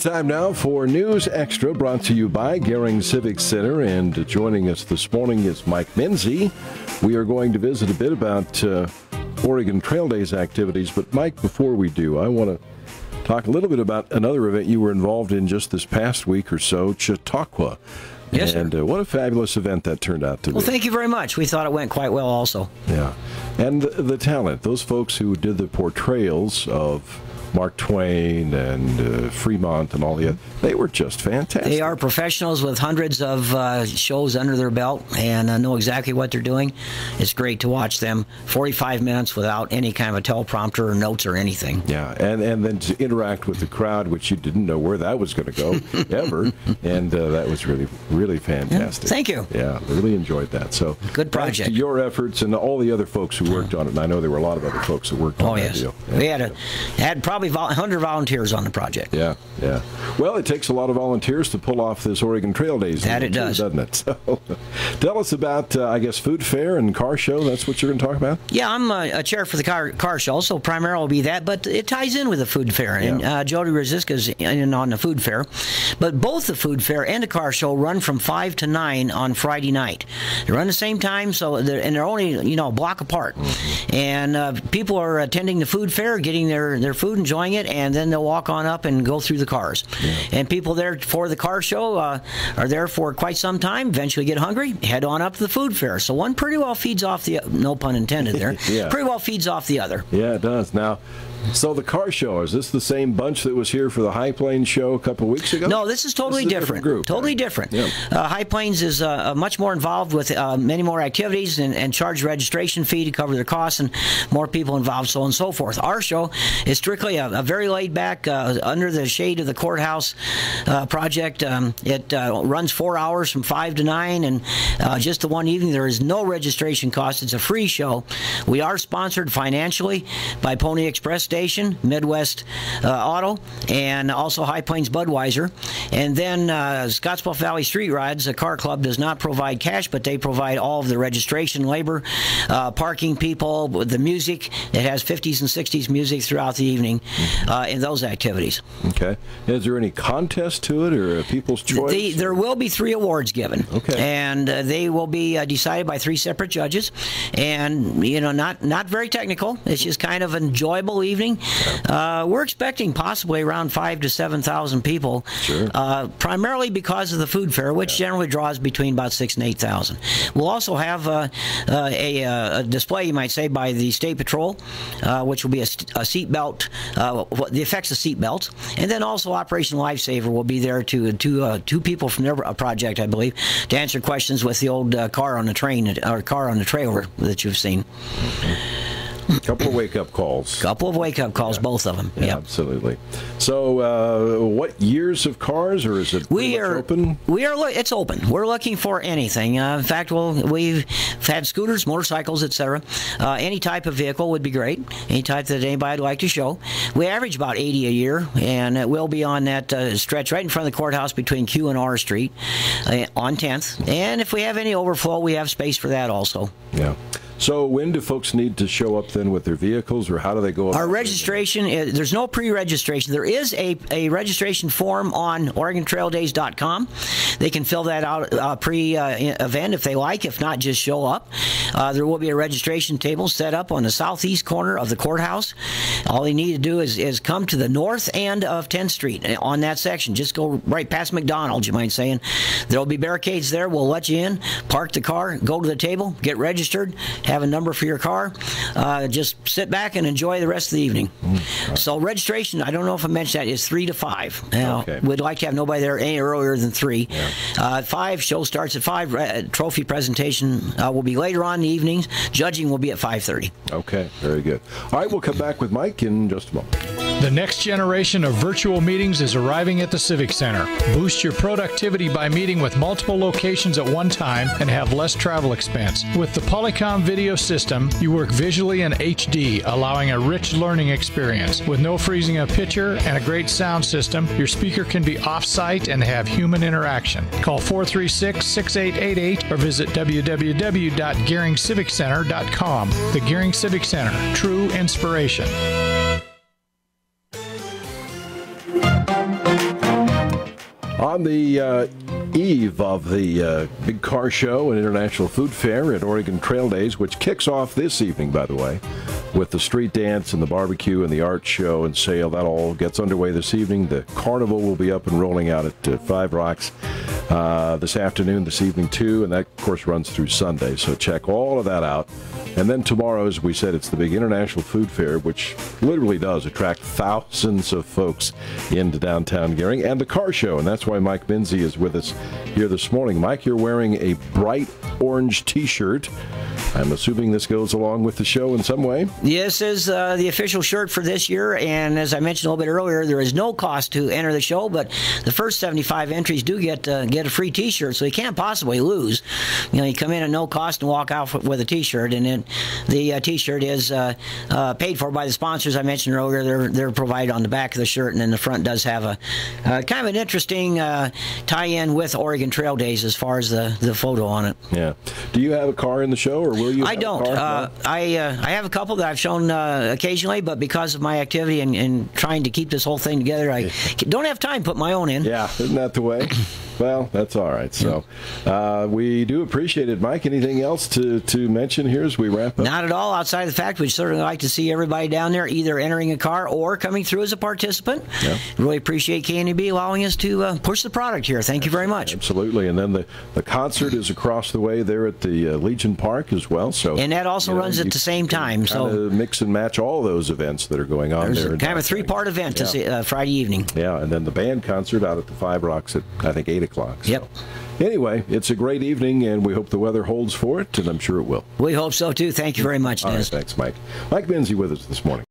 time now for News Extra, brought to you by Gering Civic Center. And joining us this morning is Mike Minzey. We are going to visit a bit about Oregon Trail Days activities. But, Mike, before we do, I want to talk a little bit about another event you were involved in just this past week or so, Chautauqua. Yes, and what a fabulous event that turned out to be. Well, thank you very much. We thought it went quite well also. Yeah. And the talent, those folks who did the portrayals of Mark Twain and Fremont and all the other, they were just fantastic. They are professionals with hundreds of shows under their belt and know exactly what they're doing. It's great to watch them 45 minutes without any kind of a teleprompter or notes or anything. Yeah, and then to interact with the crowd, which you didn't know where that was going to go ever, and that was really, really fantastic. Yeah, thank you. Yeah, really enjoyed that. So good project. Thanks to your efforts and all the other folks who worked on it, and I know there were a lot of other folks who worked on that deal. Yeah. We had probably 100 volunteers on the project. Yeah, yeah. Well, it takes a lot of volunteers to pull off this Oregon Trail Days. That it does. Doesn't it? So, tell us about, I guess, food fair and car show. That's what you're going to talk about? Yeah, I'm a chair for the car show, so primarily will be that, but it ties in with the food fair. And Jody Rosiska's in on the food fair. But both the food fair and the car show run from 5 to 9 on Friday night. They run the same time, so they're only, a block apart. Mm-hmm. And people are attending the food fair, getting their food, enjoying it, and then they'll walk on up and go through the cars. Yeah. And people there for the car show are there for quite some time, eventually get hungry, head on up to the food fair. So one pretty well feeds off the, no pun intended there, pretty well feeds off the other. Yeah, it does. Now, so the car show, is this the same bunch that was here for the High Plains show a couple of weeks ago? No, this is totally different. Group, totally right? different. Yeah. High Plains is much more involved with many more activities and charge registration fee to cover their costs and more people involved, so on and so forth. Our show is strictly a very laid back, under the shade of the courthouse project. It runs 4 hours from 5 to 9, and just the one evening. There is no registration cost. It's a free show. We are sponsored financially by Pony Express Station, Midwest Auto, and also High Plains Budweiser. And then Scottsbluff Valley Street Rides, a car club, does not provide cash, but they provide all of the registration labor, parking people, the music. It has 50s and 60s music throughout the evening in those activities. Okay. Is there any contest to it or a people's choice? There will be 3 awards given. Okay. And they will be decided by 3 separate judges. And, not very technical. It's just kind of an enjoyable evening. We're expecting possibly around 5,000 to 7,000 people, sure. Primarily because of the food fair, which generally draws between about 6,000 and 8,000. We'll also have a display, you might say, by the State Patrol, which will be a seat belt, the effects of seat belts, and then also Operation Lifesaver will be there to two people from their project, I believe, to answer questions with the old car on the train or car on the trailer that you've seen. Couple of wake-up calls. Couple of wake-up calls, both of them. Yeah, absolutely. So, what years of cars, or is it open? It's open. We're looking for anything. In fact, we've had scooters, motorcycles, etc. Any type of vehicle would be great. Any type that anybody would like to show. We average about 80 a year, and it will be on that stretch right in front of the courthouse between Q and R Street on 10th. And if we have any overflow, we have space for that also. Yeah. So when do folks need to show up then with their vehicles, or how do they go about Our registration, there's no pre-registration. There is a registration form on OregonTrailDays.com. They can fill that out pre-event if they like. If not, just show up. There will be a registration table set up on the southeast corner of the courthouse. All they need to do is come to the north end of 10th Street on that section. Just go right past McDonald's, you might say. And there will be barricades there. We'll let you in, park the car, go to the table, get registered, have a number for your car. Just sit back and enjoy the rest of the evening. So registration, I don't know if I mentioned that, is 3 to 5. Now, we'd like to have nobody there any earlier than 3. Yeah. 5, show starts at 5. Trophy presentation will be later on in the evenings. Judging will be at 5:30. Okay, very good. All right, we'll come back with Mike in just a moment. The next generation of virtual meetings is arriving at the Civic Center. Boost your productivity by meeting with multiple locations at one time and have less travel expense. With the Polycom video system, you work visually in HD, allowing a rich learning experience. With no freezing of picture and a great sound system, your speaker can be off-site and have human interaction. Call 436-6888 or visit www.geringciviccenter.com. The Gering Civic Center, true inspiration. On the eve of the big car show and International Food Fair at Oregon Trail Days, which kicks off this evening, by the way, with the street dance and the barbecue and the art show and sale. That all gets underway this evening. The carnival will be up and rolling out at Five Rocks this afternoon, this evening too, and that, of course, runs through Sunday. So check all of that out. And then tomorrow, as we said, it's the big International Food Fair, which literally does attract thousands of folks into downtown Gering, and the car show. And that's why Mike Minzey is with us here this morning. Mike, you're wearing a bright orange T-shirt. I'm assuming this goes along with the show in some way. This is the official shirt for this year, and as I mentioned a little bit earlier, there is no cost to enter the show, but the first 75 entries do get a free T-shirt, so you can't possibly lose. You know, you come in at no cost and walk out with a T-shirt, and then the T-shirt is paid for by the sponsors I mentioned earlier. They're provided on the back of the shirt, and then the front does have a kind of an interesting tie-in with Oregon Trail Days as far as the photo on it. Yeah. Do you have a car in the show, or will you? I don't. No? I have a couple that I've shown occasionally, but because of my activity and trying to keep this whole thing together, I don't have time to put my own in. Yeah, isn't that the way? Well, that's all right. So we do appreciate it. Mike, anything else to mention here as we wrap up? Not at all, outside of the fact we'd certainly like to see everybody down there either entering a car or coming through as a participant. Yeah. Really appreciate KNEB allowing us to push the product here. Thank you very much. Absolutely. And then the concert is across the way there at the Legion Park as well. So, and that also runs at the same time. So mix and match all those events that are going on there. There's kind of a three-part event Friday evening. Yeah, and then the band concert out at the Five Rocks at, I think, 8 o'clock. So. Yep. Anyway, it's a great evening, and we hope the weather holds for it, and I'm sure it will. We hope so, too. Thank you very much, Dennis. All right, thanks, Mike. Mike Minzey with us this morning.